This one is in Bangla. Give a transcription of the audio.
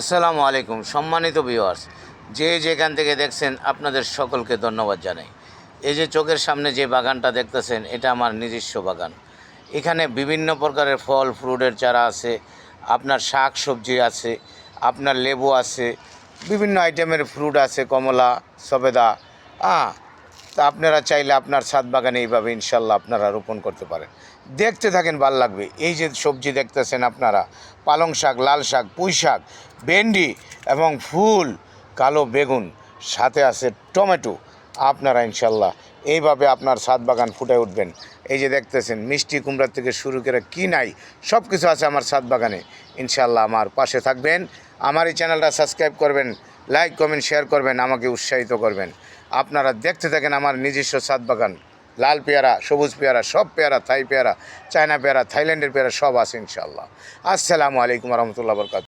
আসসালামু আলাইকুম সম্মানিত ভিউয়ার্স, যে যেখান থেকে দেখছেন আপনাদের সকলকে ধন্যবাদ জানাই। এই যে চোখের সামনে যে বাগানটা দেখতেছেন, এটা আমার নিজস্ব বাগান। এখানে বিভিন্ন প্রকারের ফল ফ্রুটের চারা আছে, আপনার শাক সবজি আছে, আপনার লেবু আছে, বিভিন্ন আইটেমের ফ্রুট আছে, কমলা, সবেদা। তা আপনারা চাইলে আপনার ছাদ বাগানে এইভাবে ইনশাল্লাহ আপনারা রোপণ করতে পারেন। দেখতে থাকেন, ভাল লাগবে। এই যে সবজি দেখতেছেন আপনারা, পালং শাক, লাল শাক, পুঁই শাক, ভেন্ডি এবং ফুল, কালো বেগুন, সাথে আছে টমেটো। আপনারা ইনশাল্লাহ এইভাবে আপনার ছাদ বাগান ফুটে উঠবেন। এই যে দেখতেছেন মিষ্টি কুমড়ার থেকে শুরু করে কি নাই সব কিছু আছে আমার ছাদ বাগানে। ইনশাল্লাহ আমার পাশে থাকবেন, আমার এই চ্যানেলটা সাবস্ক্রাইব করবেন, লাইক কমেন্ট শেয়ার করবেন, আমাকে উৎসাহিত করবেন। আপনারা দেখতে থাকেন আমার নিজস্ব ছাদ বাগান। লাল পেয়ারা, সবুজ পেয়ারা, সব পেয়ারা, থাই পেয়ারা, চায়না পেয়ারা, থাইল্যান্ডের পেয়ারা সব আছে ইনশাল্লাহ। আসসালামু আলাইকুম রহমতুল্লাহ বরকাত।